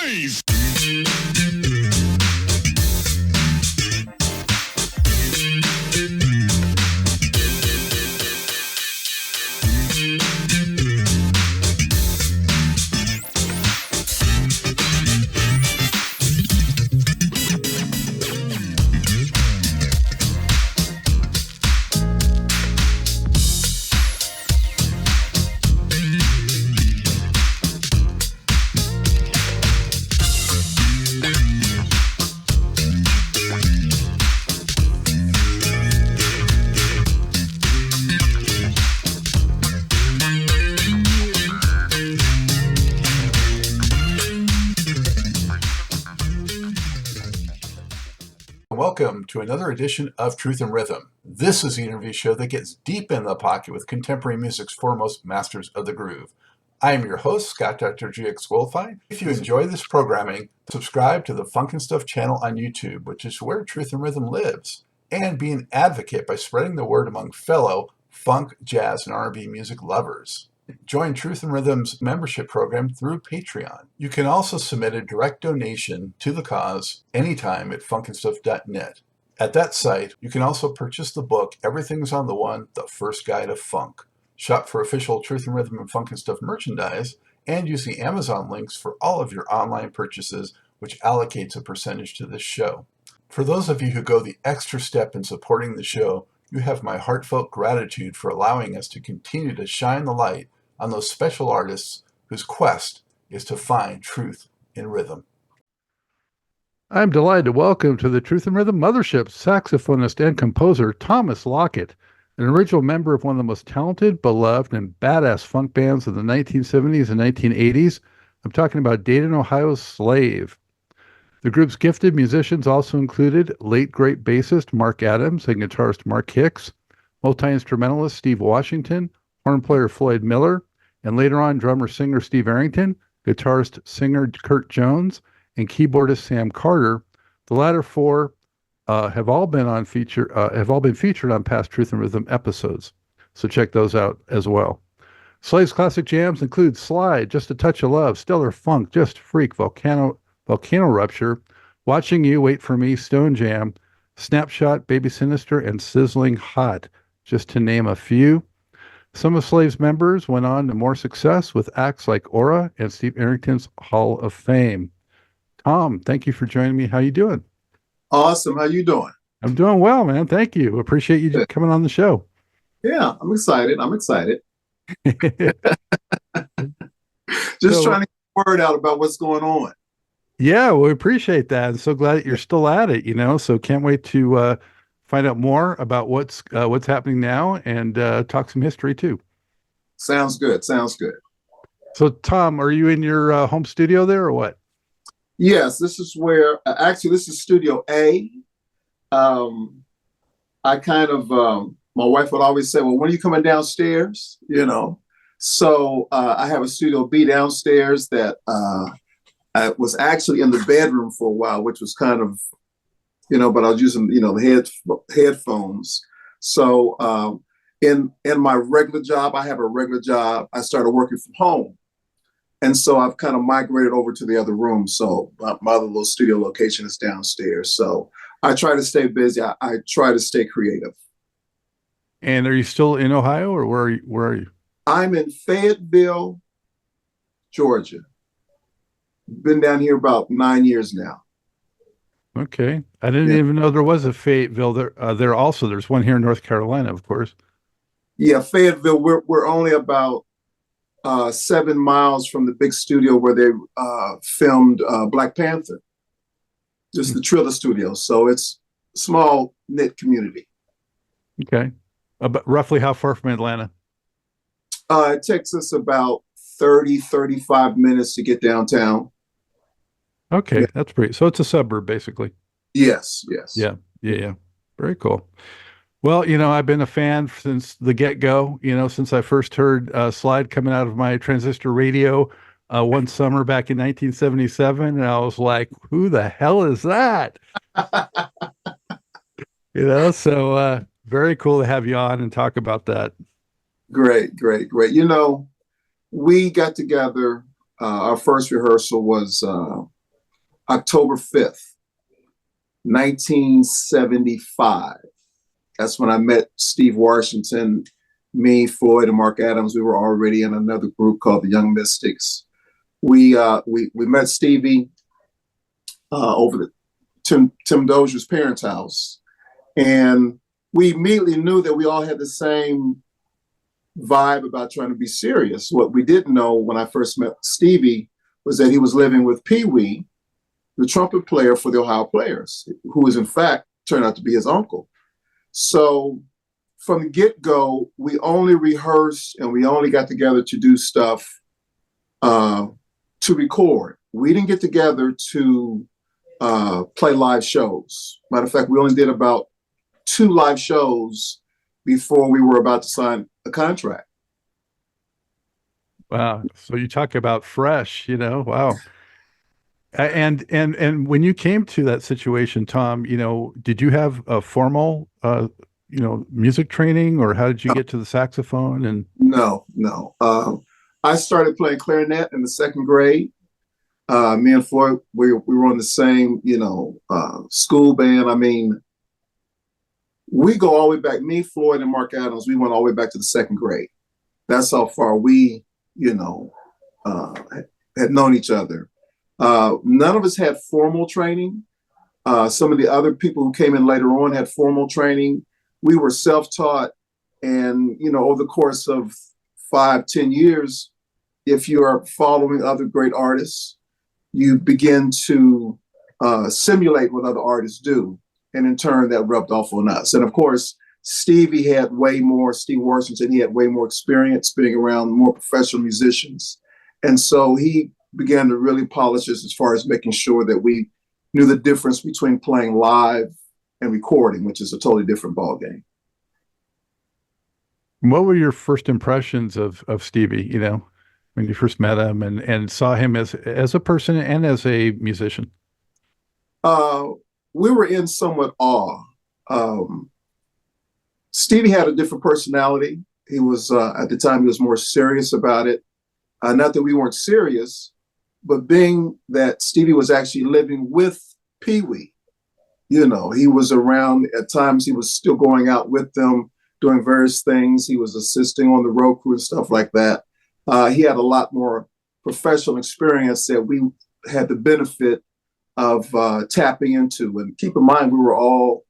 bass. Welcome to another edition of Truth and Rhythm. This is the interview show that gets deep in the pocket with contemporary music's foremost masters of the groove. I am your host, Scott Dr. GX Goldfine. If you enjoy this programming, subscribe to the Funk and Stuff channel on YouTube, which is where Truth and Rhythm lives, and be an advocate by spreading the word among fellow funk, jazz, and R&B music lovers. Join Truth and Rhythm's membership program through Patreon. You can also submit a direct donation to the cause anytime at funkandstuff.net. At that site, you can also purchase the book Everything's on the One, The First Guide of Funk. Shop for official Truth and Rhythm and Funk and Stuff merchandise, and use the Amazon links for all of your online purchases, which allocates a percentage to this show. For those of you who go the extra step in supporting the show, you have my heartfelt gratitude for allowing us to continue to shine the light on those special artists whose quest is to find truth in rhythm. I'm delighted to welcome to the Truth and Rhythm Mothership saxophonist and composer Thomas Lockett, an original member of one of the most talented, beloved, and badass funk bands of the 1970s and 1980s. I'm talking about Dayton, Ohio's Slave. The group's gifted musicians also included late great bassist Mark Adams and guitarist Mark Hicks, multi-instrumentalist Steve Washington, horn player Floyd Miller, and later on drummer-singer Steve Arrington, guitarist-singer Kurt Jones, and keyboardist Sam Carter. The latter four have all been featured on past Truth and Rhythm episodes, so check those out as well. Slave's classic jams include Slide, Just a Touch of Love, Stellar Funk, Just Freak, Volcano Rupture, Watching You, Wait for Me, Stone Jam, Snapshot, Baby Sinister, and Sizzling Hot, just to name a few. Some of Slave's members went on to more success with acts like Aurra and Steve Arrington's Hall of Fame. Tom, thank you for joining me. How you doing? Awesome. How you doing? I'm doing well, man. Thank you. Appreciate you coming on the show. Yeah, I'm excited. Just trying to get the word out about what's going on. Yeah, we appreciate that. I'm so glad that you're still at it, so can't wait to find out more about what's happening now and talk some history too. Sounds good. So, Tom, are you in your home studio there or what? Yes, this is where, actually, this is Studio A. I kind of, my wife would always say, well, when are you coming downstairs? So I have a Studio B downstairs that I was actually in the bedroom for a while, which was kind of, but I was using, the headphones. So in my regular job, I have a regular job. I started working from home. And so I've kind of migrated over to the other room. So my other little studio location is downstairs. So I try to stay busy. I try to stay creative. And are you still in Ohio or where are you? I'm in Fayetteville, Georgia. Been down here about 9 years now. Okay. I didn't even know there was a Fayetteville there also. There's one here in North Carolina, of course. Yeah, Fayetteville, we're only about 7 miles from the big studio where they filmed Black Panther. Just the Triller Studio. So it's a small knit community. Okay. About roughly how far from Atlanta? It takes us about 35 minutes to get downtown. Okay, yeah. That's pretty. So it's a suburb, basically. Yes. Yeah. Very cool. Well, I've been a fan since the get-go, since I first heard Slide coming out of my transistor radio one summer back in 1977. And I was like, who the hell is that? So very cool to have you on and talk about that. Great. We got together. Our first rehearsal was October 5th, 1975. That's when I met Steve Washington. Me, Floyd, and Mark Adams, we were already in another group called the Young Mystics. We met Stevie over the Tim Dozier's parents' house, and we immediately knew that we all had the same vibe about trying to be serious. What we didn't know when I first met Stevie was that he was living with Pee Wee, the trumpet player for the Ohio Players, who was in fact turned out to be his uncle. So from the get-go, we only rehearsed and we only got together to do stuff to record. We didn't get together to play live shows. Matter of fact, we only did about 2 live shows before we were about to sign a contract. Wow. So you talk about fresh, wow. And when you came to that situation, Tom, did you have a formal, music training, or how did you get to the saxophone? And No. I started playing clarinet in the 2nd grade. Me and Floyd, we were on the same, school band. I mean, we go all the way back. Me, Floyd, and Mark Adams, we went all the way back to the 2nd grade. That's how far we, had known each other. None of us had formal training. Some of the other people who came in later on had formal training. We were self-taught, and over the course of 5-10 years, if you are following other great artists, you begin to simulate what other artists do, and in turn, that rubbed off on us. And of course, Steve Washington, he had way more experience being around more professional musicians, and so he began to really polish us as far as making sure that we knew the difference between playing live and recording, which is a totally different ballgame. what were your first impressions of Stevie, when you first met him and saw him as a person and as a musician? We were in somewhat awe. Stevie had a different personality. He was, at the time, he was more serious about it. Not that we weren't serious, but being that Stevie was actually living with Pee Wee, he was around at times. He was still going out with them, doing various things. He was assisting on the road crew and stuff like that. He had a lot more professional experience that we had the benefit of tapping into. And keep in mind, we were all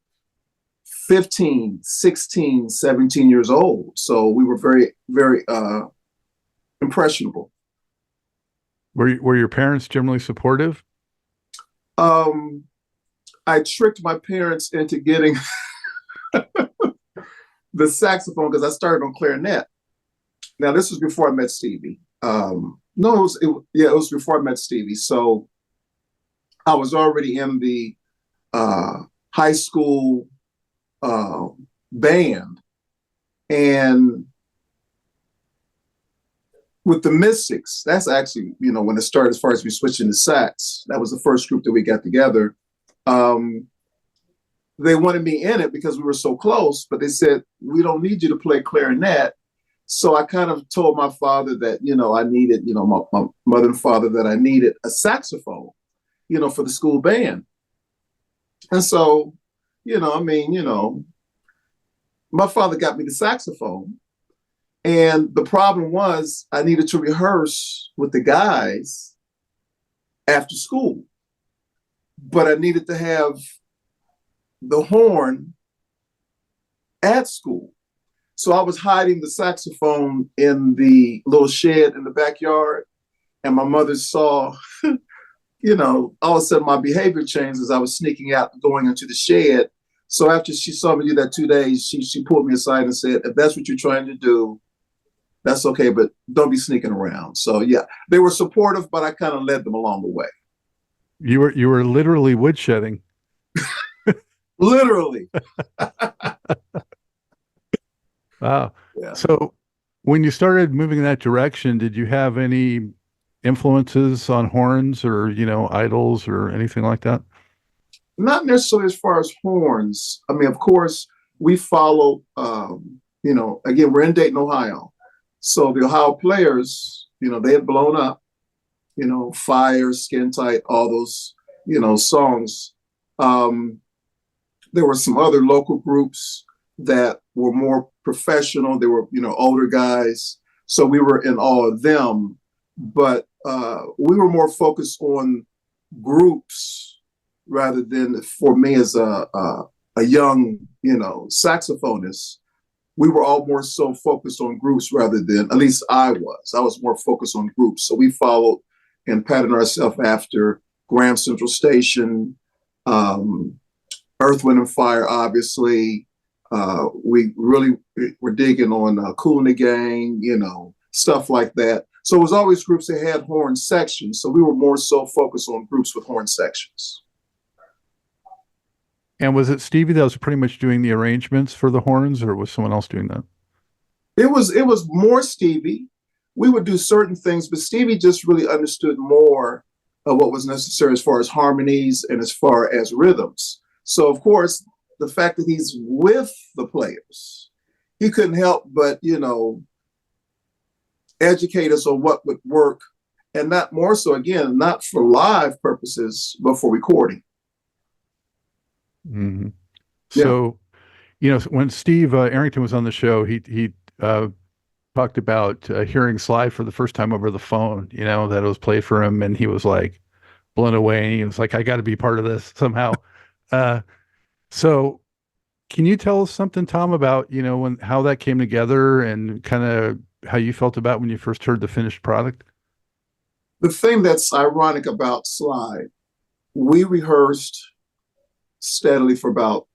15, 16, 17 years old. So we were very, very impressionable. Were your parents generally supportive? I tricked my parents into getting the saxophone because I started on clarinet. Now, this was before I met Stevie. No, it was before I met Stevie. So I was already in the high school band. And with the Mystics, that's actually, when it started, as far as we switched into sax, that was the first group that we got together. They wanted me in it because we were so close, but they said, we don't need you to play clarinet. So I kind of told my father that, I needed, my mother and father, that I needed a saxophone, for the school band. And so, my father got me the saxophone. And the problem was I needed to rehearse with the guys after school, but I needed to have the horn at school. So I was hiding the saxophone in the little shed in the backyard, and my mother saw, all of a sudden my behavior changed as I was sneaking out, going into the shed. So after she saw me do that 2 days, she pulled me aside and said, if that's what you're trying to do, that's okay, but don't be sneaking around. So yeah, they were supportive, but I kind of led them along the way. You were literally woodshedding. Literally. Wow. Yeah. So when you started moving in that direction, did you have any influences on horns or, idols or anything like that? Not necessarily as far as horns. I mean, of course, we follow, again, we're in Dayton, Ohio. So the Ohio Players, they had blown up, Fire, Skin Tight, all those songs. There were some other local groups that were more professional. They were, older guys. So we were in awe of them. But we were more focused on groups rather than, for me as a young, saxophonist, we were all more so focused on groups rather than, at least I was more focused on groups. So we followed and patterned ourselves after Graham Central Station, Earth, Wind and Fire, obviously. We really were digging on Kool and the Gang, stuff like that. So it was always groups that had horn sections. So we were more so focused on groups with horn sections. And was it Stevie that was pretty much doing the arrangements for the horns, or was someone else doing that? It was more Stevie. We would do certain things, but Stevie just really understood more of what was necessary as far as harmonies and as far as rhythms. So, of course, the fact that he's with the players, he couldn't help but, educate us on what would work, and not more so, again, not for live purposes, but for recording. Mm-hmm. So, when Steve Arrington was on the show, he talked about hearing Slide for the first time over the phone, that it was played for him, and he was like blown away, and he was like, I got to be part of this somehow. So can you tell us something, Tom, about, how that came together and kind of how you felt about when you first heard the finished product? The thing that's ironic about Slide, we rehearsed steadily for about,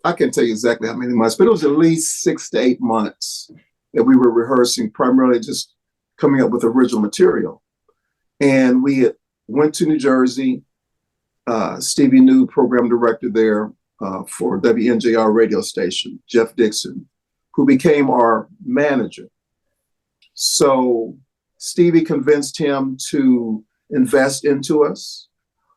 I can't tell you exactly how many months, but it was at least 6 to 8 months that we were rehearsing, primarily just coming up with original material. And we went to New Jersey. Stevie New, program director there for WNJR radio station, Jeff Dixon, who became our manager. So Stevie convinced him to invest into us.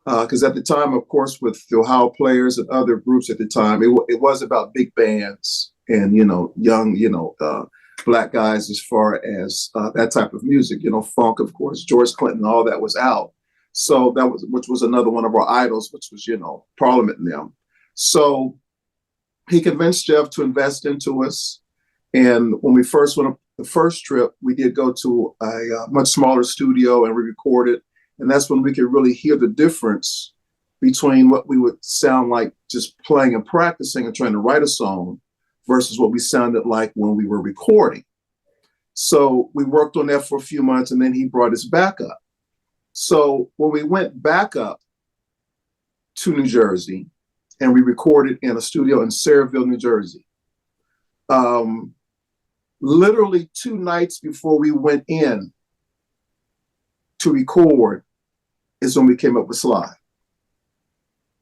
Because at the time, of course, with the Ohio Players and other groups at the time, it was about big bands and, young, Black guys as far as that type of music, funk, of course, George Clinton, all that was out. So which was another one of our idols, which was, Parliament and them. So he convinced Jeff to invest into us. And when we first went up the first trip, we did go to a much smaller studio and we recorded. And that's when we could really hear the difference between what we would sound like just playing and practicing and trying to write a song versus what we sounded like when we were recording. So we worked on that for a few months, and then he brought us back up. So when we went back up to New Jersey and we recorded in a studio in Sayreville, New Jersey, literally 2 nights before we went in to record is when we came up with Slide.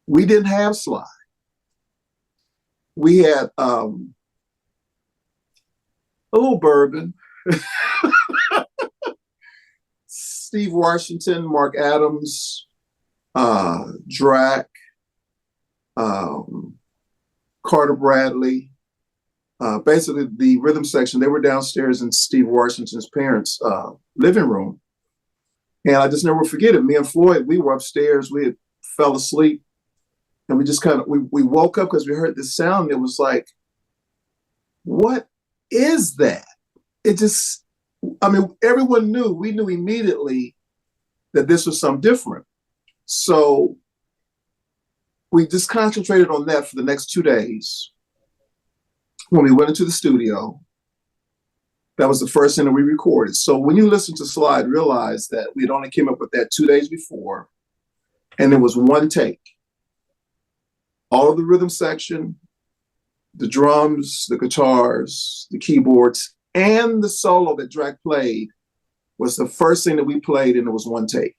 We didn't have Slide. We had a little bourbon, Steve Washington, Mark Adams, Drac, Carter Bradley, basically the rhythm section. They were downstairs in Steve Washington's parents' living room. And I just never forget it. Me and Floyd, we were upstairs. We had fell asleep. And we just we woke up because we heard this sound. It was like, what is that? It just, everyone knew. We knew immediately that this was something different. So we just concentrated on that for the next 2 days. When we went into the studio, that was the first thing that we recorded. So when you listen to Slide, realize that we'd only came up with that 2 days before, and it was one take. All of the rhythm section, the drums, the guitars, the keyboards, and the solo that Drac played was the first thing that we played, and it was one take.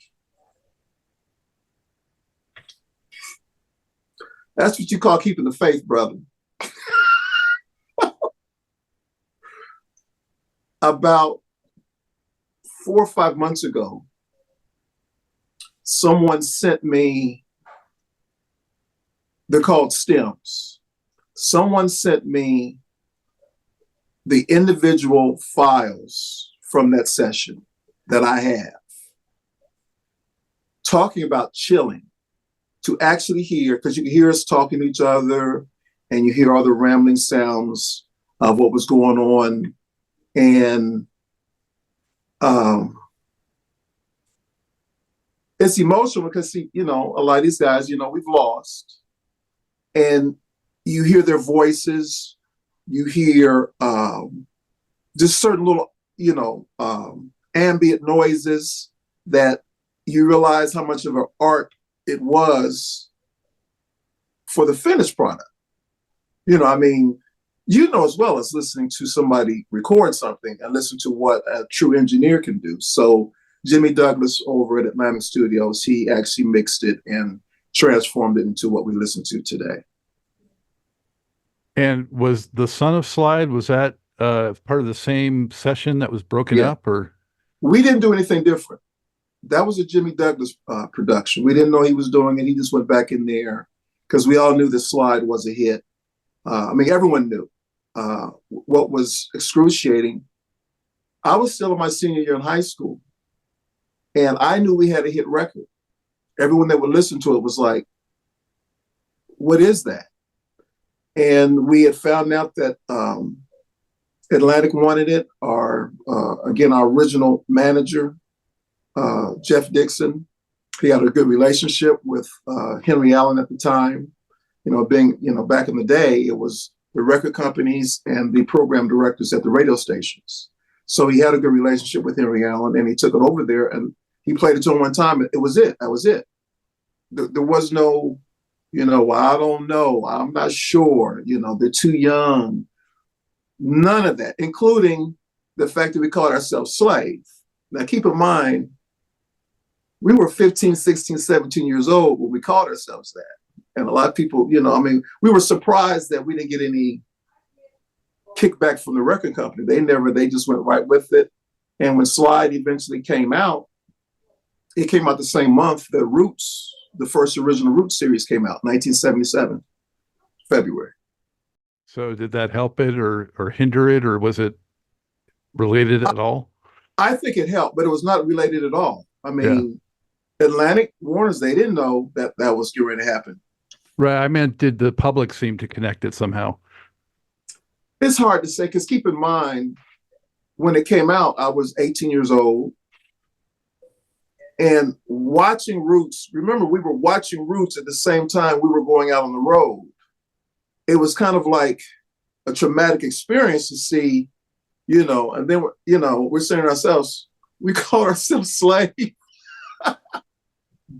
That's what you call keeping the faith, brother. About 4 or 5 months ago, someone sent me, they're called stems. Someone sent me the individual files from that session that I have. talking about chilling, to actually hear, because you can hear us talking to each other and you hear all the rambling sounds of what was going on. And it's emotional because, a lot of these guys, we've lost. And you hear their voices, you hear just certain little, ambient noises that you realize how much of an art it was for the finished product. As well as listening to somebody record something and listen to what a true engineer can do. So Jimmy Douglas over at Atlantic Studios, he actually mixed it and transformed it into what we listen to today. And was the Son of Slide, was that part of the same session that was broken up, or? We didn't do anything different. That was a Jimmy Douglas production. We didn't know he was doing it. He just went back in there because we all knew the Slide was a hit. Everyone knew. What was excruciating, I was still in my senior year in high school, and I knew we had a hit record. Everyone that would listen to it was like, what is that? And we had found out that Atlantic wanted it. Our original manager, Jeff Dixon, he had a good relationship with Henry Allen at the time. Back in the day, it was the record companies and the program directors at the radio stations. So he had a good relationship with Henry Allen, and he took it over there and he played it to him one time. It was it. That was it. There was no, I don't know. I'm not sure. They're too young. None of that, including the fact that we called ourselves Slave. Now, keep in mind, we were 15, 16, 17 years old when we called ourselves that. And a lot of people, we were surprised that we didn't get any kickback from the record company. They just went right with it. And when Slide eventually came out, it came out the same month that Roots, the first original Roots series came out, 1977, February. So did that help it or hinder it, or was it related at all? I think it helped, but it was not related at all. Atlantic Warners, they didn't know that was going to happen. Right. I meant, did the public seem to connect it somehow? It's hard to say, because keep in mind, when it came out, I was 18 years old. And watching Roots, remember, we were watching Roots at the same time we were going out on the road. It was kind of like a traumatic experience to see, and then, we're saying to ourselves, we call ourselves Slave.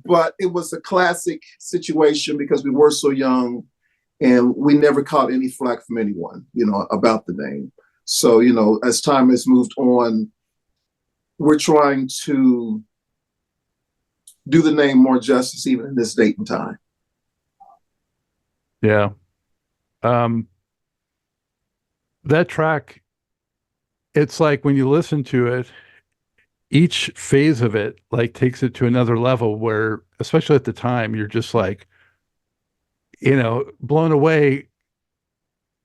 But it was a classic situation because we were so young and we never caught any flack from anyone, about the name. So, as time has moved on, we're trying to do the name more justice even in this date and time. Yeah. That track, it's like when you listen to it, each phase of it takes it to another level where, especially at the time, you're just blown away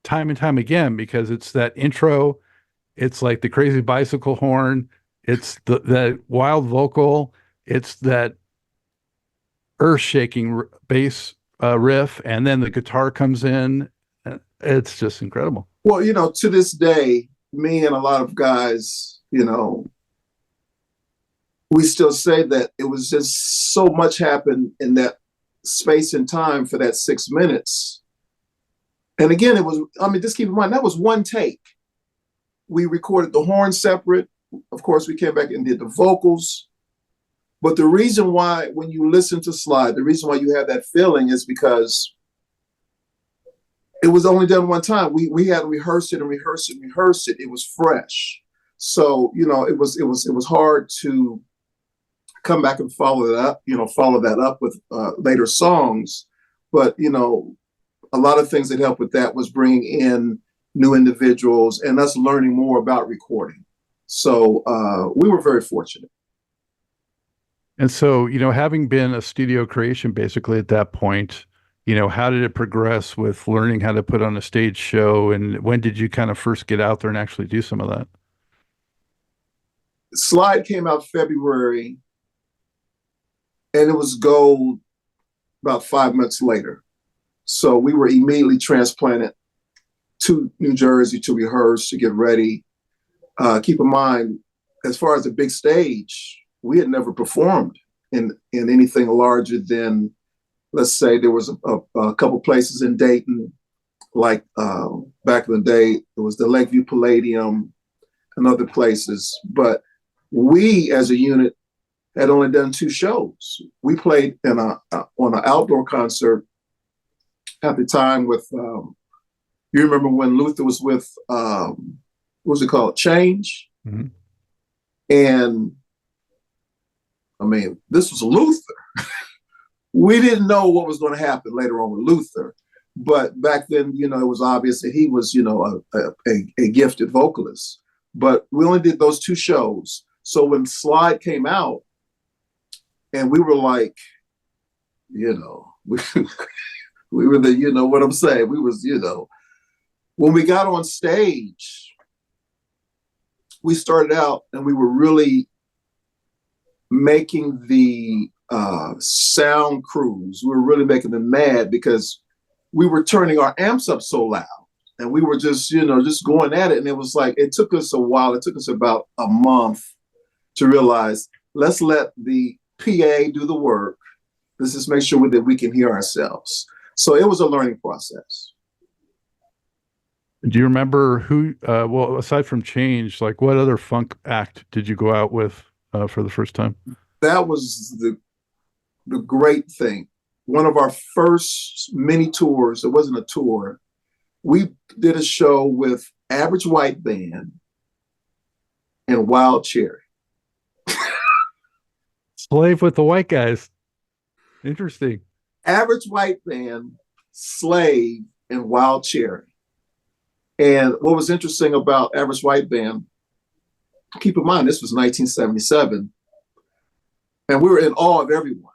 time and time again, because it's that intro, it's like the crazy bicycle horn, it's that wild vocal, it's that earth-shaking bass riff, and then the guitar comes in. It's just incredible. Well, to this day, me and a lot of guys, we still say that it was just so much happened in that space and time for that 6 minutes. And again, it was, just keep in mind, that was one take. We recorded the horn separate. Of course, we came back and did the vocals. But the reason why, when you listen to Slide, the reason why you have that feeling is because it was only done one time. We had to rehearse it and rehearse it and rehearse it. It was fresh. So, it was hard to come back and follow that up with later songs. But, a lot of things that helped with that was bringing in new individuals and us learning more about recording. So we were very fortunate. And so, having been a studio creation basically at that point, how did it progress with learning how to put on a stage show? And when did you kind of first get out there and actually do some of that? Slide came out February. and it was gold about 5 months later. So we were immediately transplanted to New Jersey to rehearse, to get ready. Keep in mind, as far as the big stage, we had never performed in anything larger than, let's say, there was a couple places in Dayton, like back in the day, it was the Lakeview Palladium and other places. But we, as a unit, had only done 2 shows. We played on an outdoor concert at the time with, you remember when Luther was with, what was it called? Change? Mm-hmm. And I mean, this was Luther. We didn't know what was going to happen later on with Luther. But back then, it was obvious that he was, a gifted vocalist. But we only did those 2 shows. So when Slide came out, and we were like, we were the, what I'm saying? We was, when we got on stage, we started out and we were really making the sound crews, we were really making them mad because we were turning our amps up so loud. And we were just, just going at it. And it was like, it took us a while. It took us about a month to realize, let's let the PA do the work. Let's just make sure that we can hear ourselves. So it was a learning process. Do you remember who, well, aside from Change, like what other funk act did you go out with for the first time? That was the great thing. One of our first mini tours, it wasn't a tour, we did a show with Average White Band and Wild Cherry. Slave with the white guys. Interesting. Average White Band, Slave, and Wild Cherry. And what was interesting about Average White Band, keep in mind, this was 1977, and we were in awe of everyone.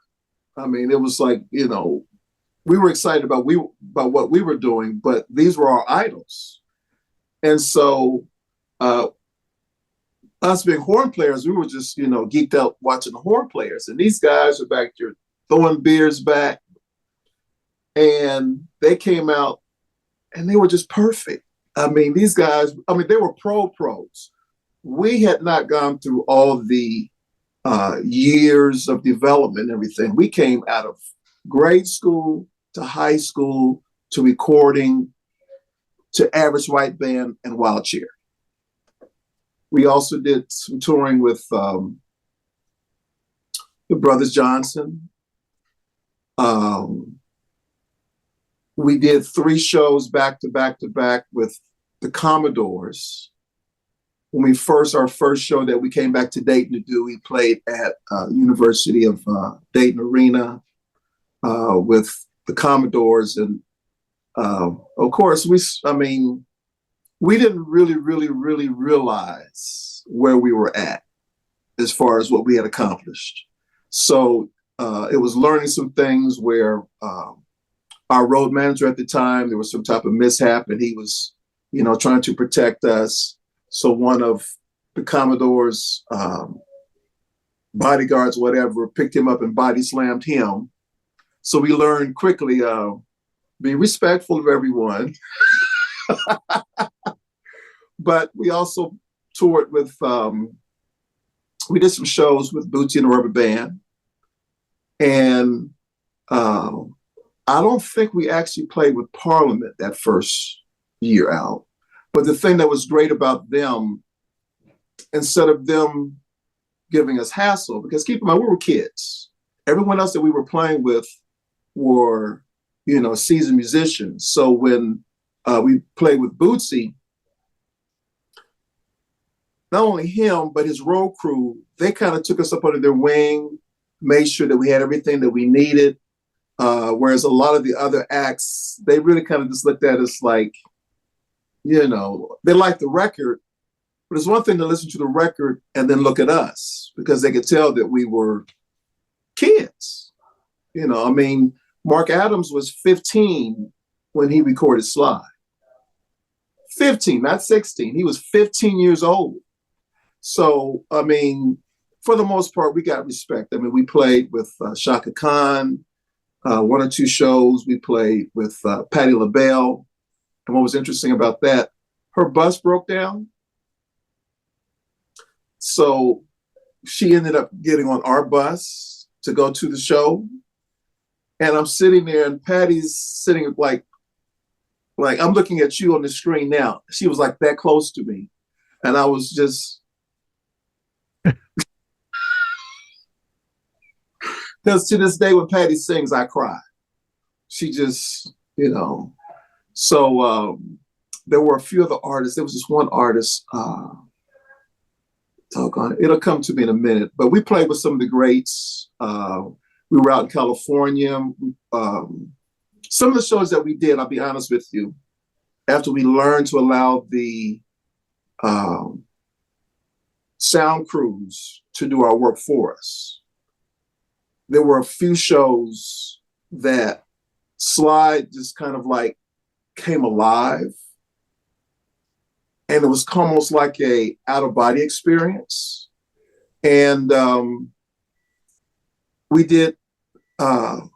I mean, it was like, we were excited about what we were doing, but these were our idols. And so us being horn players, we were just, geeked out watching the horn players. And these guys are back there throwing beers back. And they came out and they were just perfect. I mean, these guys, they were pros. We had not gone through all the years of development and everything. We came out of grade school to high school to recording to Average White Band and Wild Cherry. We also did some touring with the Brothers Johnson. We did 3 shows back to back to back with the Commodores. When our first show that we came back to Dayton to do, we played at University of Dayton Arena with the Commodores. And of course, we didn't really realize where we were at as far as what we had accomplished. So it was learning some things where our road manager at the time, there was some type of mishap and he was, trying to protect us. So one of the Commodore's bodyguards, whatever, picked him up and body slammed him. So we learned quickly, be respectful of everyone. But we also toured with, we did some shows with Bootsy and the Rubber Band. And I don't think we actually played with Parliament that first year out. But the thing that was great about them, instead of them giving us hassle, because keep in mind, we were kids. Everyone else that we were playing with were, seasoned musicians. So when we played with Bootsy, not only him, but his road crew, they kind of took us up under their wing, made sure that we had everything that we needed. Whereas a lot of the other acts, they really kind of just looked at us like, they liked the record, but it's one thing to listen to the record and then look at us because they could tell that we were kids. Mark Adams was 15 when he recorded Slide. 15, not 16. He was 15 years old. So, for the most part, we got respect. I mean, we played with Shaka Khan, one or two shows. We played with Patti LaBelle. And what was interesting about that, her bus broke down. So she ended up getting on our bus to go to the show. And I'm sitting there and Patty's sitting like I'm looking at you on the screen now. She was like that close to me. And I was just, because to this day when Patty sings, I cry. She just, So there were a few other artists. There was this one artist, it'll come to me in a minute, but we played with some of the greats. We were out in California. Some of the shows that we did, I'll be honest with you, after we learned to allow the sound crews to do our work for us, there were a few shows that Slide just kind of like came alive. And it was almost like a out-of-body experience. And we did a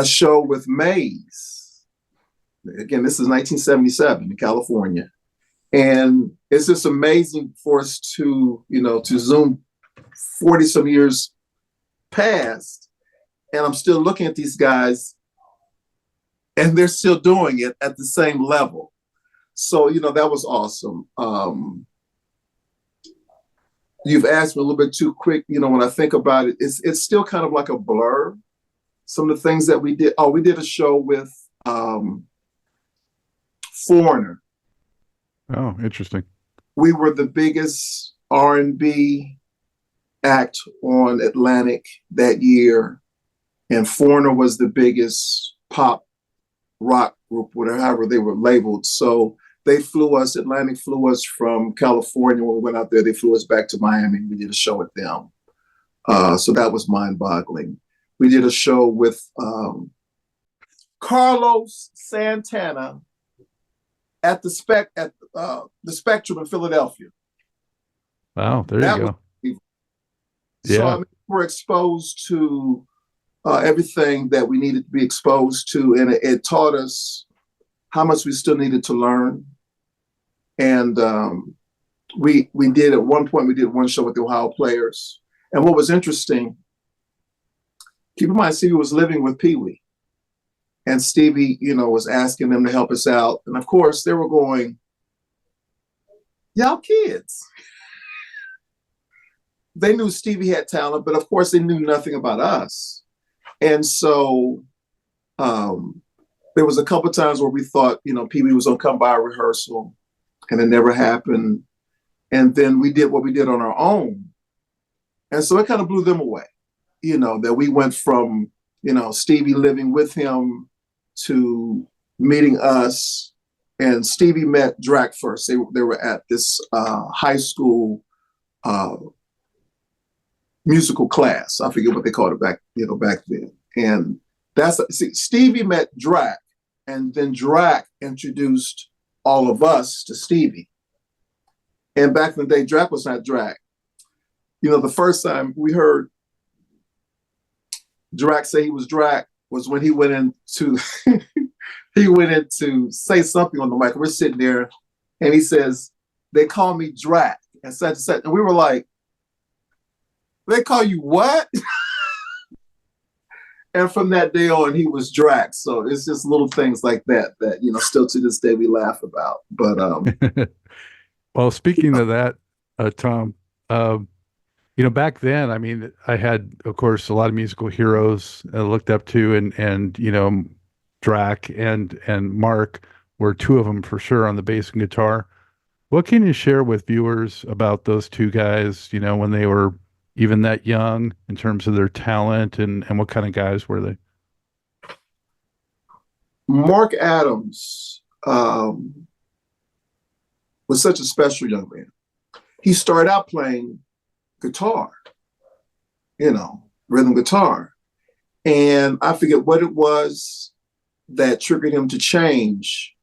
show with Maze. Again, this is 1977 in California. And it's just amazing for us to, to zoom 40 some years past. And I'm still looking at these guys and they're still doing it at the same level. So, that was awesome. You've asked me a little bit too quick. When I think about it, it's still kind of like a blur. Some of the things that we did. Oh, we did a show with Foreigner. Oh, interesting. We were the biggest R&B act on Atlantic that year. And Foreigner was the biggest pop rock group, whatever, however they were labeled. So they flew us, Atlantic flew us from California. When we went out there, they flew us back to Miami. We did a show with them. So that was mind-boggling. We did a show with Carlos Santana at the Spectrum in Philadelphia. Wow, there you go. So I mean, we're exposed to everything that we needed to be exposed to, and it taught us how much we still needed to learn. And we did at one point, we did one show with the Ohio Players. And what was interesting, keep in mind, Stevie was living with Pee Wee. And Stevie, was asking them to help us out. And of course, they were going, y'all kids. They knew Stevie had talent, but of course, they knew nothing about us. And so there was a couple of times where we thought, Pee Wee was going to come by a rehearsal, and it never happened. And then we did what we did on our own. And so it kind of blew them away, that we went from, Stevie living with him to meeting us. And Stevie met Drac first. They were at this high school musical class. I forget what they called it back then. And Stevie met Drac, and then Drac introduced all of us to Stevie. And back in the day, Drac was not Drac. The first time we heard Drac say he was Drac was when he went into to say something on the mic. We're sitting there, and he says, "They call me Drac," and such and such. And we were like, "They call you what?" And from that day on, he was Drac. So it's just little things like that still to this day we laugh about. But well, speaking of that, Tom, back then, I mean, I had, of course, a lot of musical heroes I looked up to, and Drac and Mark were two of them for sure on the bass and guitar. What can you share with viewers about those two guys, when they were even that young in terms of their talent, and what kind of guys were they? Mark Adams was such a special young man. He started out playing guitar, rhythm guitar. And I forget what it was that triggered him to change.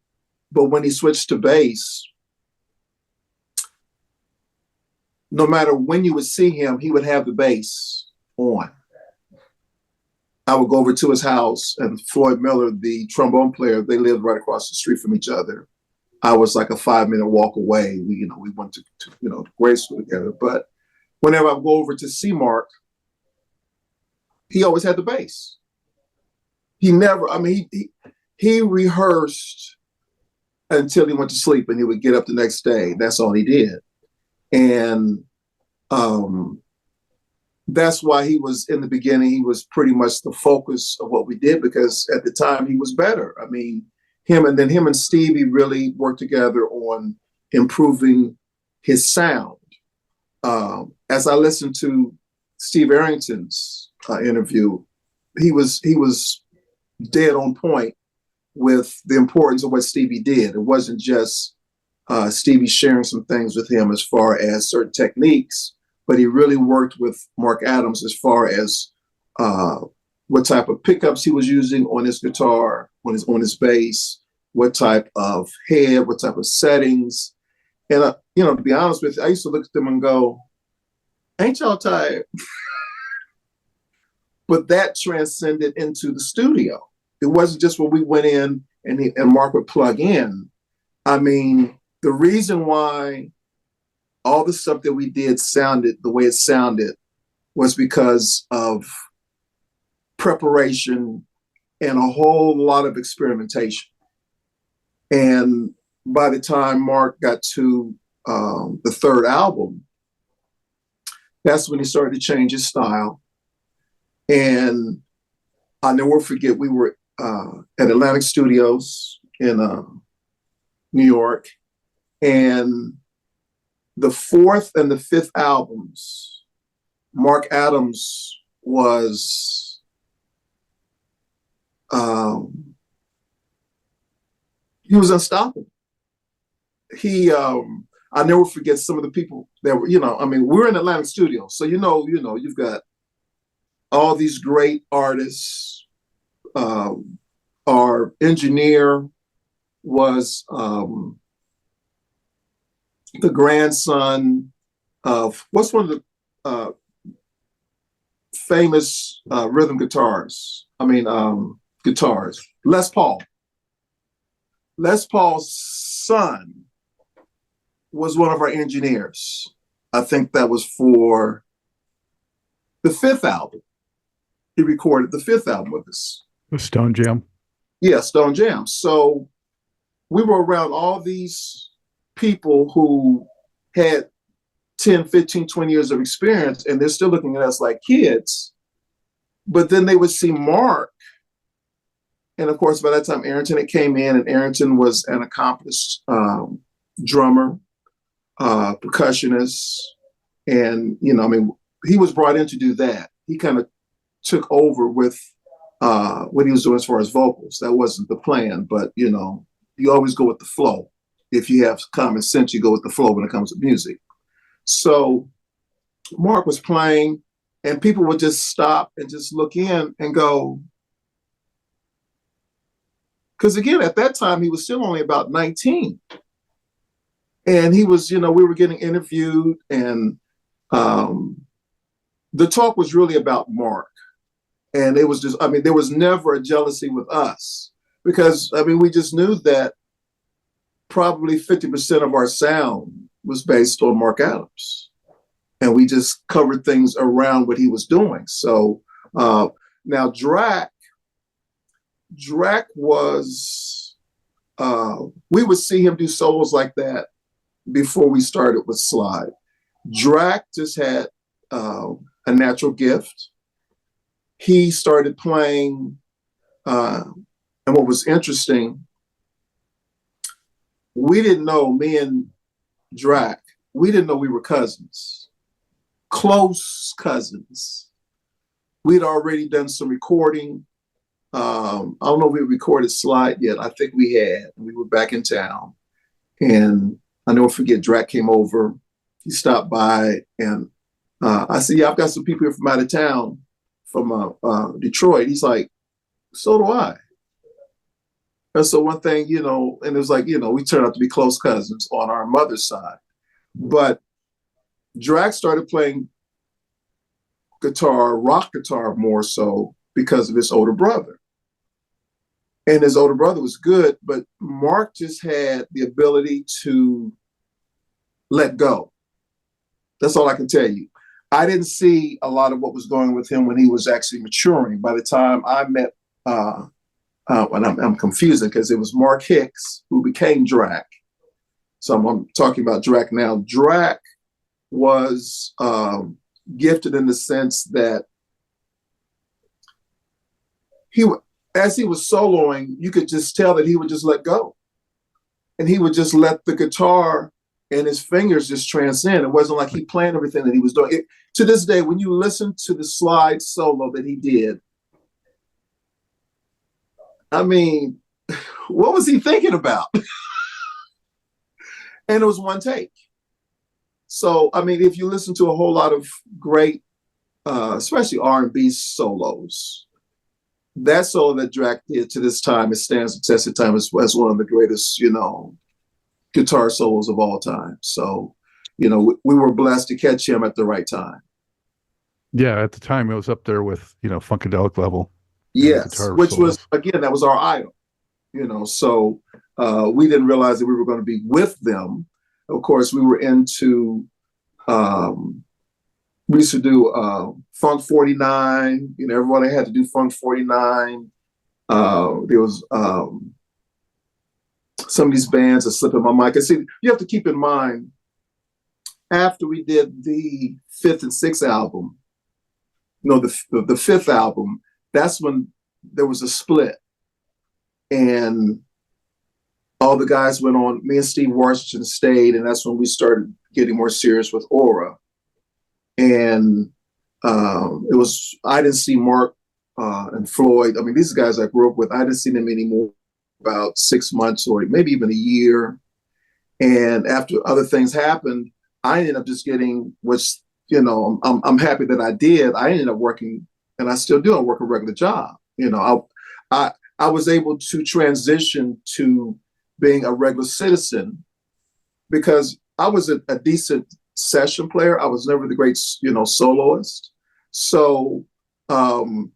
But when he switched to bass, no matter when you would see him, he would have the bass on. I would go over to his house, and Floyd Miller, the trombone player, they lived right across the street from each other. I was like a 5-minute walk away. We went to grade school together. But whenever I would go over to see Mark, he always had the bass. He never, he rehearsed until he went to sleep, and he would get up the next day. That's all he did. And that's why he was, in the beginning, he was pretty much the focus of what we did, because at the time he was better. Him and Stevie really worked together on improving his sound. As I listened to Steve Arrington's interview, he was dead on point with the importance of what Stevie did. It wasn't just Stevie sharing some things with him as far as certain techniques, but he really worked with Mark Adams as far as what type of pickups he was using on his guitar, on his bass, what type of head, what type of settings. And, to be honest with you, I used to look at them and go, ain't y'all tired? But that transcended into the studio. It wasn't just when we went in and Mark would plug in. The reason why all the stuff that we did sounded the way it sounded was because of preparation and a whole lot of experimentation. And by the time Mark got to the third album, that's when he started to change his style. And I'll never forget, we were at Atlantic Studios in New York, and the fourth and the fifth albums, Mark Adams was he was unstoppable. I never forget some of the people that were, we're in Atlantic Studios, so you've got all these great artists. Our engineer was the grandson of what's one of the famous rhythm guitars. Guitars. Les Paul. Les Paul's son was one of our engineers. I think that was for the fifth album. He recorded the fifth album with us. The Stone Jam. Yeah, Stone Jam. So we were around all these people who had 10, 15, 20 years of experience, and they're still looking at us like kids. But then they would see Mark. And of course, by that time, Arrington had came in, and Arrington was an accomplished drummer, percussionist. And, he was brought in to do that. He kind of took over with what he was doing as far as vocals. That wasn't the plan, but, you always go with the flow. If you have common sense, you go with the flow when it comes to music. So Mark was playing, and people would just stop and just look in and go, because again, at that time, he was still only about 19. And he was, we were getting interviewed, and the talk was really about Mark. And it was just, there was never a jealousy with us, because, we just knew that probably 50% of our sound was based on Mark Adams. And we just covered things around what he was doing. So now Drac was, we would see him do solos like that before we started with Slide. Drac just had a natural gift. He started playing, and what was interesting, we didn't know, me and Drac, we didn't know we were cousins, close cousins. We'd already done some recording. I don't know if we recorded Slide yet. I think we had. We were back in town. And I never forget, Drac came over. He stopped by, and I said, yeah, I've got some people here from out of town, from Detroit. He's like, so do I. And so one thing, and it was like, we turned out to be close cousins on our mother's side. But Drac started playing guitar, rock guitar more so because of his older brother. And his older brother was good, but Mark just had the ability to let go. That's all I can tell you. I didn't see a lot of what was going on with him when he was actually maturing. By the time I met, and I'm confusing because it was Mark Hicks who became Drac. So I'm talking about Drac now. Drac was gifted in the sense that as he was soloing, you could just tell that he would just let go. And he would just let the guitar and his fingers just transcend. It wasn't like he planned everything that he was doing. To this day, when you listen to the slide solo that he did, I mean, what was he thinking about? And it was one take. So, I mean, if you listen to a whole lot of great, especially R&B solos, that solo that Drac did to this time, it stands the test of time as one of the greatest, guitar solos of all time. So, we were blessed to catch him at the right time. Yeah, at the time it was up there with, Funkadelic level. Yes, which solos. That was our idol. So we didn't realize that we were going to be with them. Of course, we were into, we used to do Funk 49. Everybody had to do Funk 49. There was some of these bands that slip in my mind. Because see, you have to keep in mind, after we did the fifth and sixth album, the fifth album, that's when there was a split. And all the guys went on. Me and Steve Washington stayed, and that's when we started getting more serious with Aurra. And I didn't see Mark and Floyd. I mean, these guys I grew up with, I didn't see them anymore about 6 months or maybe even a year. And after other things happened, I ended up just getting, which, I'm happy that I did. I ended up working, and I still do, I work a regular job. I was able to transition to being a regular citizen because I was a decent session player. I was never the great, soloist. So the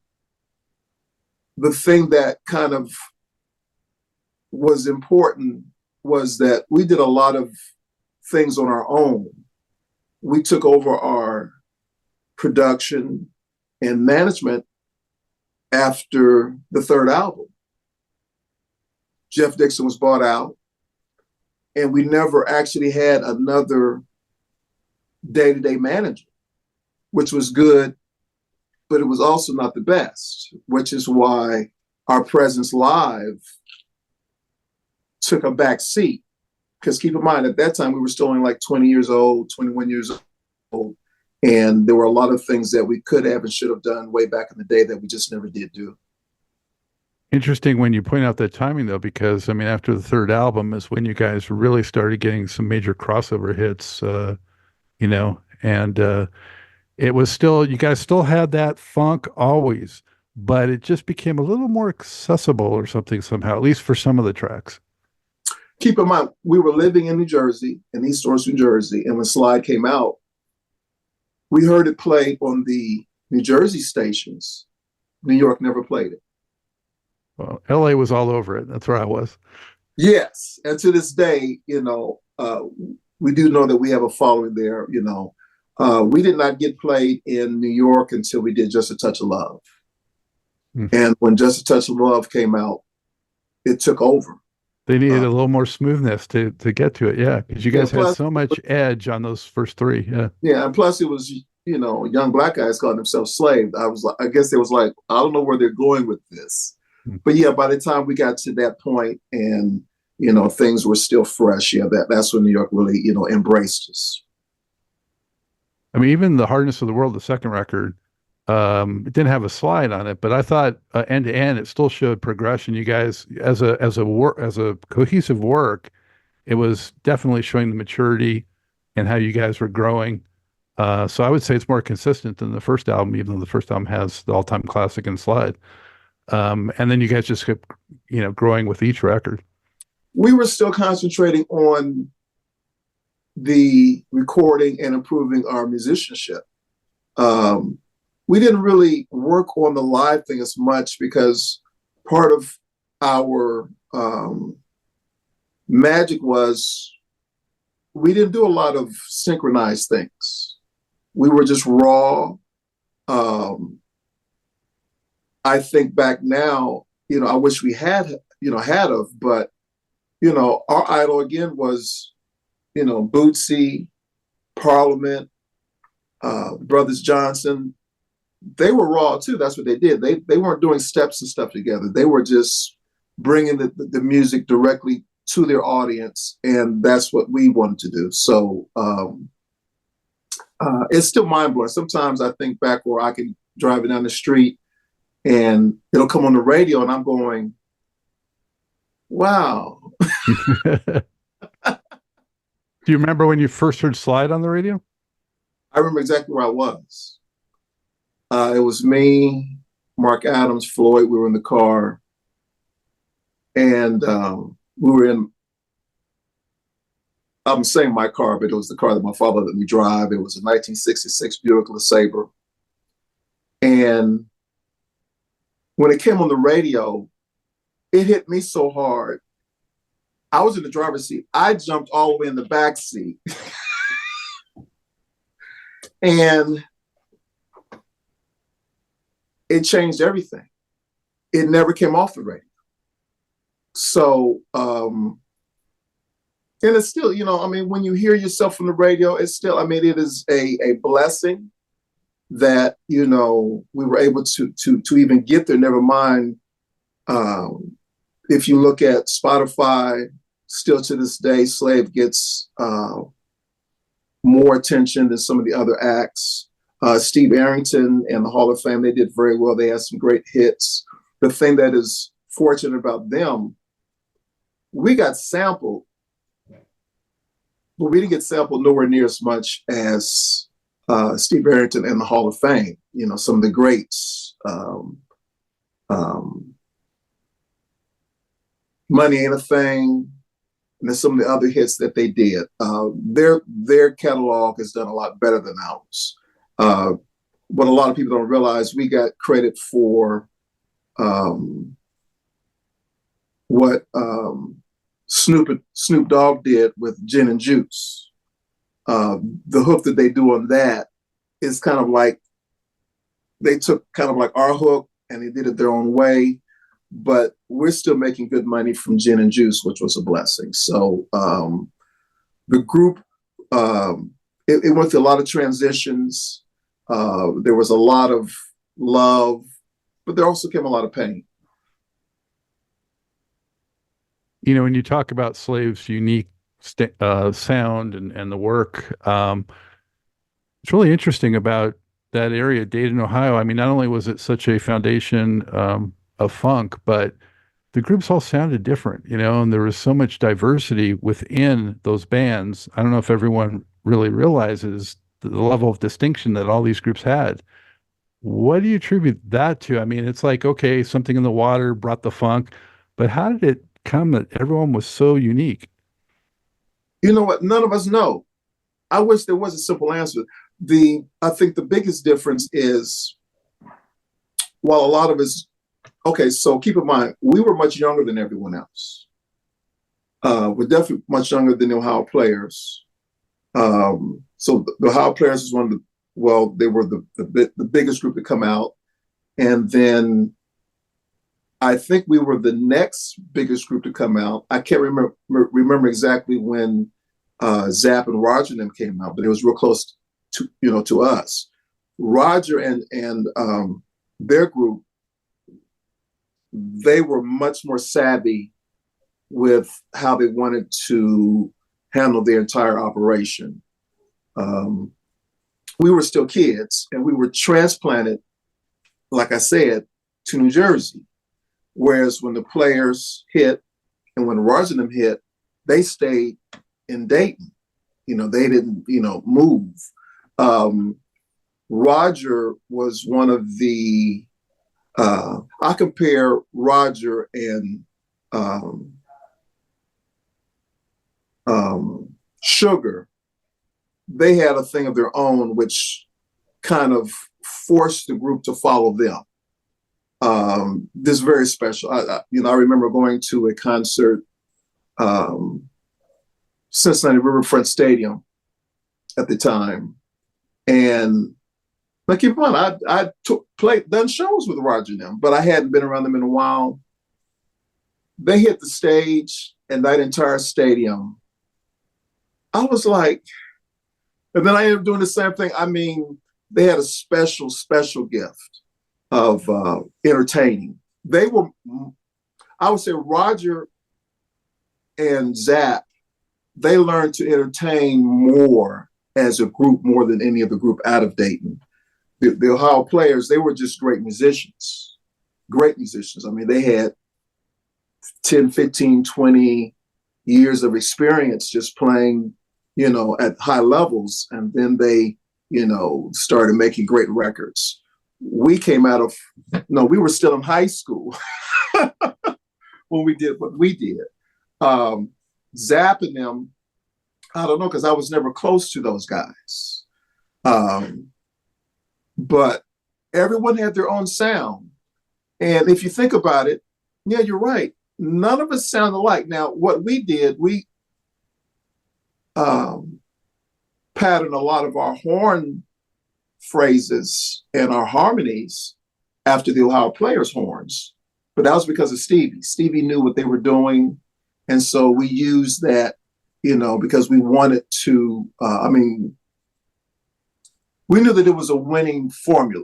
thing that kind of was important was that we did a lot of things on our own. We took over our production and management after the third album. Jeff Dixon was bought out, and we never actually had another day-to-day manager, which was good, but it was also not the best, which is why our presence live took a back seat. Because keep in mind, at that time, we were still only like 20 years old, 21 years old, and there were a lot of things that we could have and should have done way back in the day that we just never did do. Interesting when you point out that timing, though, because, I mean, after the third album is when you guys really started getting some major crossover hits, and it was still, you guys still had that funk always, but it just became a little more accessible or something somehow, at least for some of the tracks. Keep in mind, we were living in New Jersey, in East Orange, New Jersey, and when Slide came out, we heard it play on the New Jersey stations. New York never played it. Well, LA was all over it. That's where I was. Yes. And to this day, we do know that we have a following there. We did not get played in New York until we did Just a Touch of Love. Mm-hmm. And when Just a Touch of Love came out, it took over. They needed a little more smoothness to get to it. Yeah. Because you guys had so much edge on those first three. Yeah. Yeah. And plus it was, young black guys calling themselves slave. I guess it was like, I don't know where they're going with this. Mm-hmm. But yeah, by the time we got to that point and, things were still fresh. Yeah. That's when New York really, embraced us. I mean, even The Hardness of the World, the second record, it didn't have a slide on it, but I thought end to end, it still showed progression. You guys, as a cohesive work, it was definitely showing the maturity and how you guys were growing. So I would say it's more consistent than the first album, even though the first album has the all-time classic and slide. And then you guys just kept, growing with each record. We were still concentrating on the recording and improving our musicianship. We didn't really work on the live thing as much because part of our magic was we didn't do a lot of synchronized things. We were just raw. I think back now, I wish we had but, our idol again was, Bootsy, Parliament, Brothers Johnson. They were raw too. That's what they did. They weren't doing steps and stuff together. They were just bringing the music directly to their audience, and that's what we wanted to do. So it's still mind blowing. Sometimes I think back where I can drive it down the street, and it'll come on the radio, and I'm going, "Wow." Do you remember when you first heard Slide on the radio? I remember exactly where I was. It was me, Mark Adams, Floyd. We were in the car, and we were in, I'm saying my car, but it was the car that my father let me drive. It was a 1966 Buick LeSabre. And when it came on the radio, it hit me so hard. I was in the driver's seat. I jumped all the way in the back seat. And it changed everything. It never came off the radio. So, and it's still, when you hear yourself on the radio, it's still, it is a blessing that, we were able to even get there, never mind. If you look at Spotify, still to this day, Slave gets more attention than some of the other acts. Steve Arrington and the Hall of Fame, they did very well. They had some great hits. The thing that is fortunate about them, we got sampled, but we didn't get sampled nowhere near as much as Steve Arrington and the Hall of Fame. Some of the greats. Money Ain't a Thing, and then some of the other hits that they did. Their catalog has done a lot better than ours. What a lot of people don't realize, we got credit for what Snoop Dogg did with Gin and Juice. The hook that they do on that is kind of like, they took kind of like our hook and they did it their own way, but we're still making good money from Gin and Juice, which was a blessing. So the group, it went through a lot of transitions. There was a lot of love, but there also came a lot of pain. When you talk about Slave's unique sound and the work, it's really interesting about that area, Dayton, Ohio. Not only was it such a foundation of funk, but the groups all sounded different, and there was so much diversity within those bands. I don't know if everyone really realizes the level of distinction that all these groups had. What do you attribute that to? It's like, okay, something in the water brought the funk, but how did it come that everyone was so unique? You know what? None of us know. I wish there was a simple answer. I think the biggest difference is, while a lot of us, okay, so keep in mind, we were much younger than everyone else. We're definitely much younger than the Ohio Players. So the Ohio Players was they were the biggest group to come out. And then I think we were the next biggest group to come out. I can't remember exactly when Zapp and Roger and them came out, but it was real close to us. Roger and their group, they were much more savvy with how they wanted to handle their entire operation. We were still kids, and we were transplanted, like I said, to New Jersey. Whereas when the Players hit and when Roger and them hit, they stayed in Dayton. They didn't, move. Roger was one of the, I compare Roger and Sugar they had a thing of their own, which kind of forced the group to follow them. This is very special. I remember going to a concert, Cincinnati Riverfront Stadium at the time, and like keep in mind, I done shows with Roger and them, but I hadn't been around them in a while. They hit the stage, and that entire stadium, I was like, and then I ended up doing the same thing. I mean, they had a special gift of entertaining. They were, I would say, Roger and Zap, they learned to entertain more as a group, more than any other group out of Dayton. The Ohio Players, they were just great musicians. Great musicians. I mean, they had 10, 15, 20 years of experience just playing, at high levels. And then they, started making great records. We came out of, we were still in high school when we did what we did. Zap and them, I don't know, because I was never close to those guys. But everyone had their own sound. And if you think about it, yeah, you're right. None of us sound alike. Now, what we did, we patterned a lot of our horn phrases and our harmonies after the Ohio Players' horns. But that was because of Stevie. Stevie knew what they were doing. And so we used that, because we wanted to, we knew that it was a winning formula.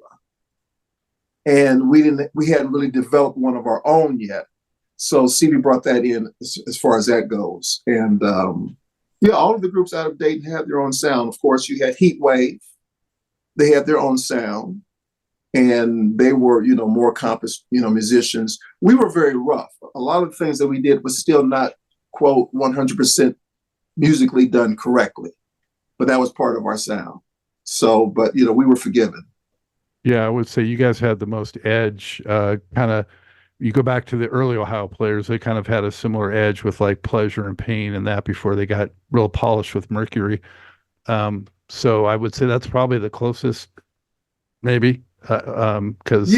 And we hadn't really developed one of our own yet. So Stevie brought that in as far as that goes. And all of the groups out of Dayton had their own sound. Of course, you had Heat Wave. They had their own sound. And they were, more accomplished, musicians. We were very rough. A lot of the things that we did was still not, quote, 100% musically done correctly. But that was part of our sound. So, but, we were forgiven. Yeah, I would say you guys had the most edge. You go back to the early Ohio Players, they kind of had a similar edge with like Pleasure and Pain and that before they got real polished with Mercury. So I would say that's probably the closest, maybe, because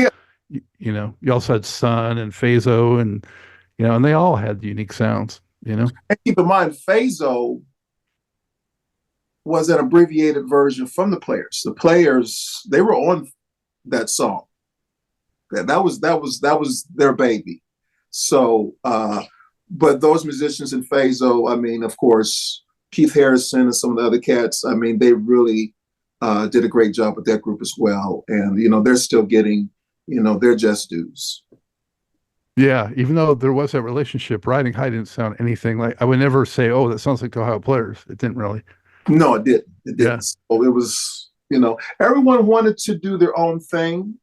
you also had Sun and Phaso and and they all had unique sounds. And keep in mind, Phaso was an abbreviated version from the Players. The Players, they were on that song. That was their baby. So, but those musicians in Phaso, of course, Keith Harrison and some of the other cats, they really did a great job with that group as well. And, they're still getting, their just dues. Yeah, even though there was that relationship, Riding High didn't sound anything like, I would never say, oh, that sounds like the Ohio Players. It didn't really. No, it didn't. It didn't. Yeah. So it was, everyone wanted to do their own thing.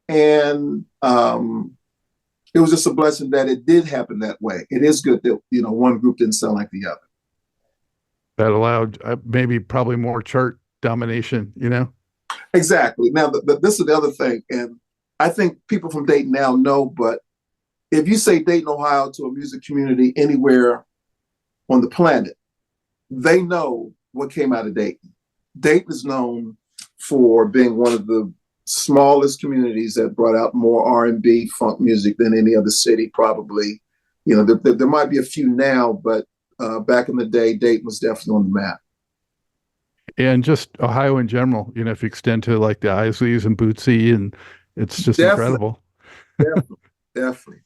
And it was just a blessing that it did happen that way. It is good that, one group didn't sound like the other. That allowed maybe probably more chart domination, Exactly. Now, this is the other thing. And I think people from Dayton now know, but if you say Dayton, Ohio to a music community anywhere on the planet, they know what came out of Dayton. Dayton is known for being one of the smallest communities that brought out more R&B, funk music than any other city, probably. There might be a few now, but back in the day, Dayton was definitely on the map. And just Ohio in general, if you extend to like the Isleys and Bootsy, and it's just incredible. Definitely.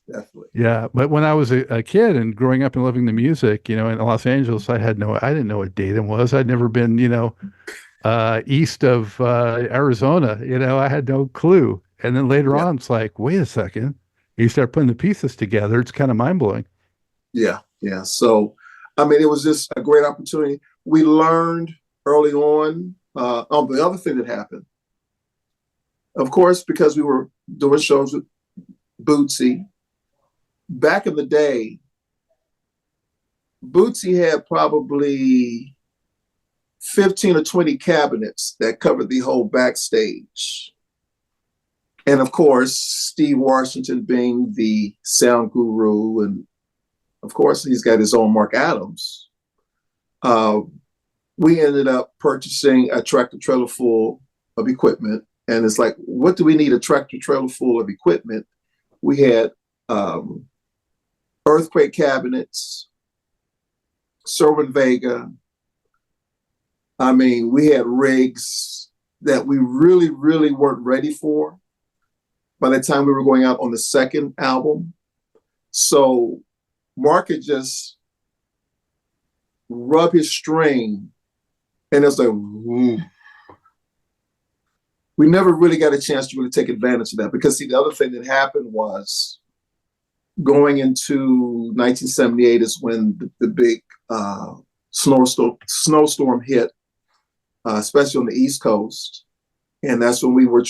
Yeah, but when I was a kid and growing up and living the music, in Los Angeles, I didn't know what Dayton was. I'd never been, east of Arizona. I had no clue. And then later on, it's like, wait a second. You start putting the pieces together. It's kind of mind blowing. Yeah. So, it was just a great opportunity. We learned early on. The other thing that happened, of course, because we were doing shows with Bootsy. Back in the day, Bootsy had probably 15 or 20 cabinets that covered the whole backstage. And of course, Steve Washington being the sound guru, and of course, he's got his own Mark Adams. we ended up purchasing a tractor trailer full of equipment. And it's like, what do we need a tractor trailer full of equipment? We had earthquake cabinets, Servant Vega. I mean, we had rigs that we really, really weren't ready for by the time we were going out on the second album. So Mark had just rubbed his string, and it was like, woo. We never really got a chance to really take advantage of that, because see, the other thing that happened was going into 1978 is when the big snowstorm hit, especially on the East Coast. And that's when we were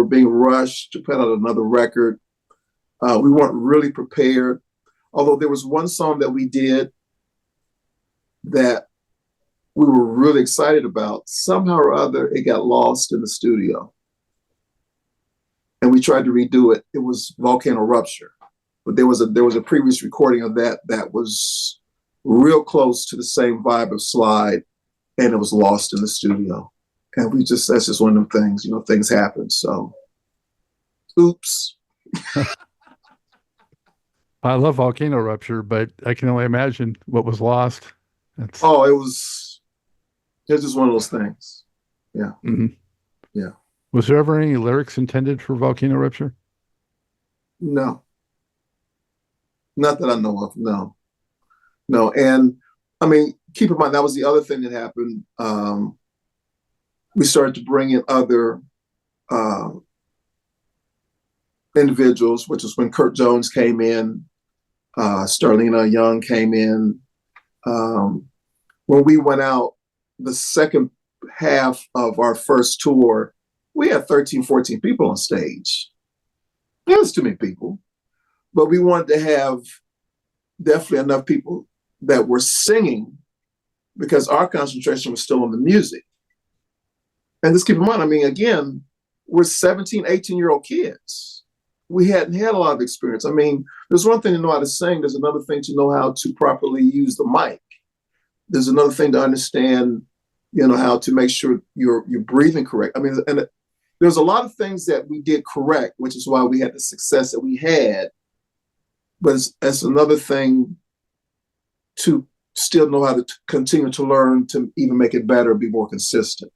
being rushed to put out another record. We weren't really prepared. Although there was one song that we did that we were really excited about. Somehow or other, it got lost in the studio. And we tried to redo it. It was Volcano Rupture. But there was a previous recording of that was real close to the same vibe of Slide, and it was lost in the studio. And that's just one of them things, things happen. So, oops. I love Volcano Rupture, but I can only imagine what was lost. It was just one of those things. Yeah. Mm-hmm. Yeah. Was there ever any lyrics intended for Volcano Rupture? No. Not that I know of, no. No, and I mean, keep in mind, that was the other thing that happened. We started to bring in other individuals, which is when Kurt Jones came in, Starlina Young came in. When we went out, the second half of our first tour, we had 13, 14 people on stage. That was too many people. But we wanted to have definitely enough people that were singing, because our concentration was still on the music. And just keep in mind, I mean, again, we're 17, 18-year-old kids. We hadn't had a lot of experience. I mean, there's one thing to know how to sing. There's another thing to know how to properly use the mic. There's another thing to understand, how to make sure you're breathing correct. I mean, and there's a lot of things that we did correct, which is why we had the success that we had. But it's another thing to still know how to continue to learn to even make it better, be more consistent.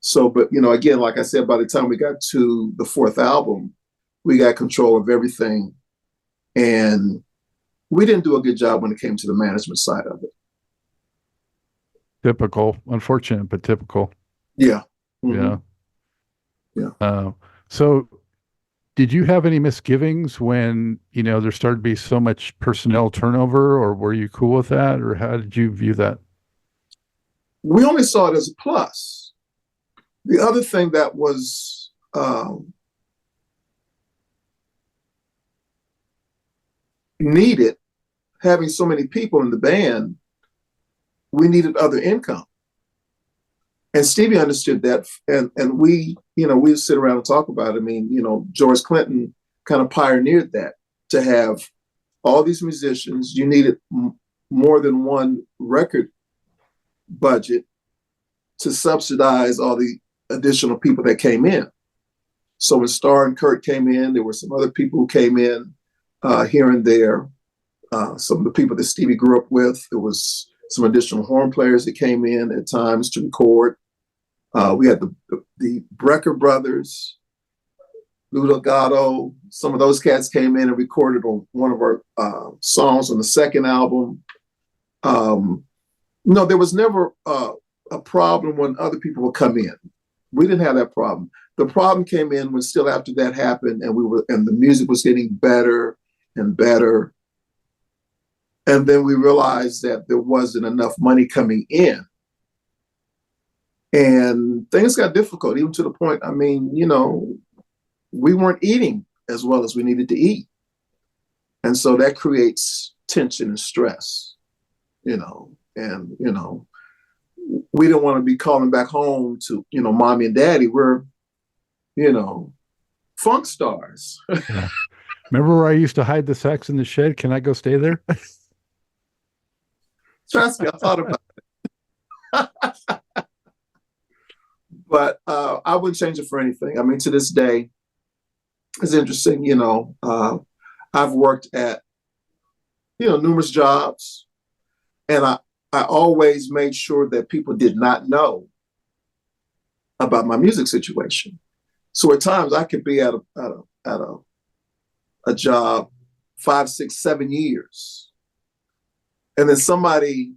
So, but, again, like I said, by the time we got to the fourth album, we got control of everything. And we didn't do a good job when it came to the management side of it. Typical. Unfortunate, but typical. Yeah. Mm-hmm. Yeah. So did you have any misgivings when, there started to be so much personnel turnover, or were you cool with that, or how did you view that? We only saw it as a plus. The other thing that was needed, having so many people in the band, we needed other income. And Stevie understood that. And we, we sit around and talk about it. I mean, George Clinton kind of pioneered that, to have all these musicians. You needed more than one record budget to subsidize all the additional people that came in. So when Starr and Kurt came in, there were some other people who came in here and there. Some of the people that Stevie grew up with, there was some additional horn players that came in at times to record. We had the Brecker brothers, Ludo Gatto. Some of those cats came in and recorded on one of our songs on the second album. No, there was never a problem when other people would come in. We didn't have that problem. The problem came in when still after that happened, and the music was getting better and better. And then we realized that there wasn't enough money coming in. And things got difficult, even to the point, I mean, we weren't eating as well as we needed to eat. And so that creates tension and stress, and, we didn't want to be calling back home to, mommy and daddy. We're, funk stars. Yeah. Remember where I used to hide the sax in the shed? Can I go stay there? Trust me, I thought about it. But I wouldn't change it for anything. I mean, to this day, it's interesting. I've worked at numerous jobs, and I always made sure that people did not know about my music situation. So at times I could be at a job 5, 6, 7 years, and then somebody,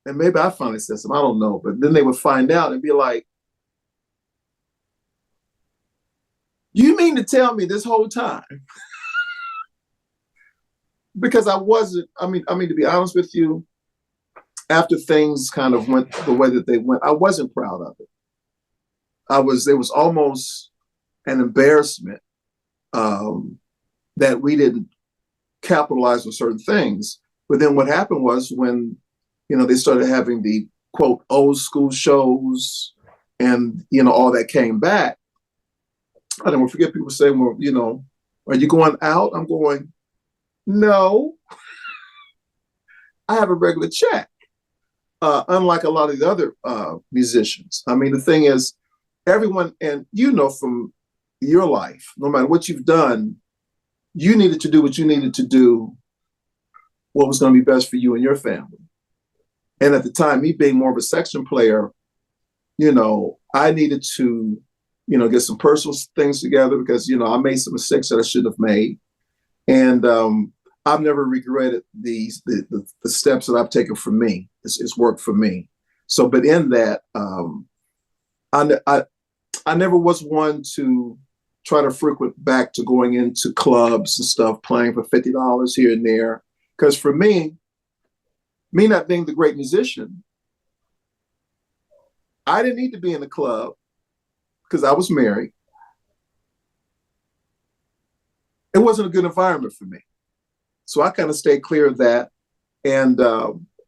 and maybe I finally said something, I don't know, but then they would find out and be like, "You mean to tell me this whole time?" Because I wasn't. I mean, to be honest with you, after things kind of went the way that they went, I wasn't proud of it. It was almost an embarrassment that we didn't capitalize on certain things. But then what happened was when, they started having the quote old school shows and, all that came back. I don't forget people saying, well, are you going out? I'm going, no, I have a regular check. Unlike a lot of the other musicians. I mean, the thing is, everyone, and from your life, no matter what you've done, you needed to do what you needed to do, what was going to be best for you and your family. And at the time, me being more of a section player, I needed to, get some personal things together because, I made some mistakes that I shouldn't have made. And I've never regretted the steps that I've taken for me. It's worked for me. So, but in that, I never was one to try to frequent back to going into clubs and stuff, playing for $50 here and there. Because for me not being the great musician, I didn't need to be in the club because I was married. It wasn't a good environment for me. So I kind of stayed clear of that. And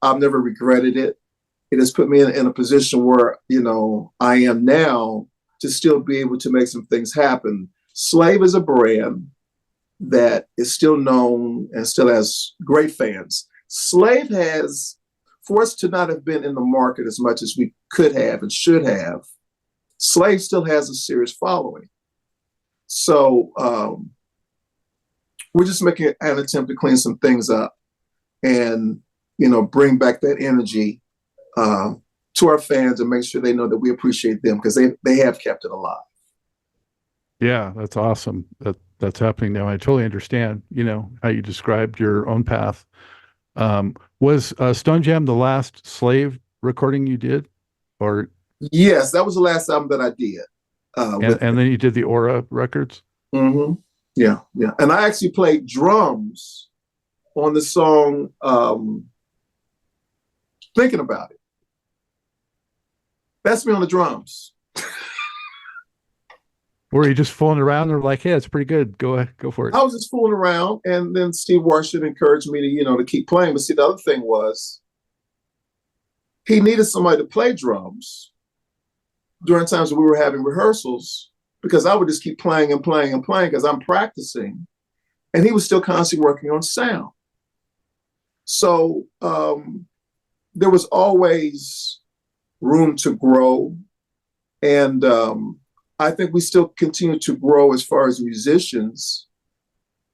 I've never regretted it. It has put me in a position where, I am now to still be able to make some things happen. Slave is a brand that is still known and still has great fans. Slave has, for us to not have been in the market as much as we could have and should have, Slave still has a serious following. So we're just making an attempt to clean some things up and, bring back that energy to our fans and make sure they know that we appreciate them because they have kept it alive. Yeah, that's awesome. That's happening now. I totally understand, how you described your own path. Was Stone Jam the last Slave recording you did? Or yes, that was the last album that I did. And then you did the Aurra records? Mm-hmm. Yeah. And I actually played drums on the song Thinking About It. That's me on the drums. Were you just fooling around? They're like, hey, it's pretty good. Go for it. I was just fooling around, and then Steve Washington encouraged me to, to keep playing. But see, the other thing was, he needed somebody to play drums during times when we were having rehearsals because I would just keep playing and playing and playing because I'm practicing, and he was still constantly working on sound. So there was always room to grow, and I think we still continue to grow as far as musicians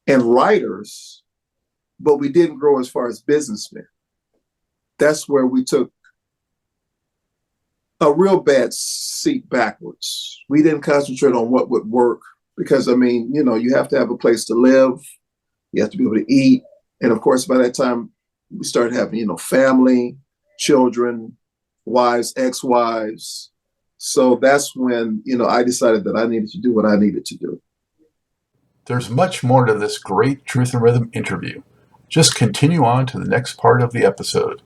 and writers, but we didn't grow as far as businessmen. That's where we took a real bad seat backwards. We didn't concentrate on what would work because, you have to have a place to live. You have to be able to eat. And of course, by that time, we started having, family, children, wives, ex-wives. So that's when, I decided that I needed to do what I needed to do. There's much more to this great Truth and Rhythm interview. Just continue on to the next part of the episode.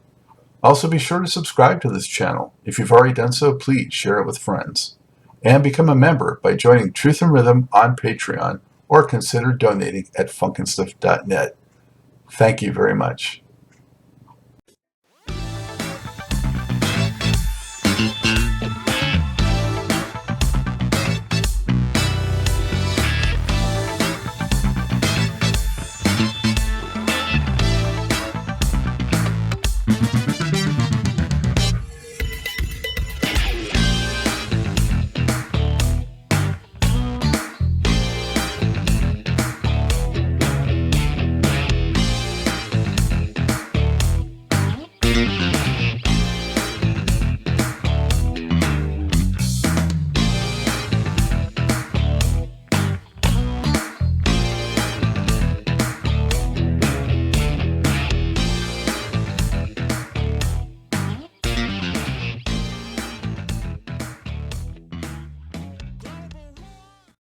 Also, be sure to subscribe to this channel. If you've already done so, please share it with friends. And become a member by joining Truth and Rhythm on Patreon or consider donating at funkandstuff.net. Thank you very much.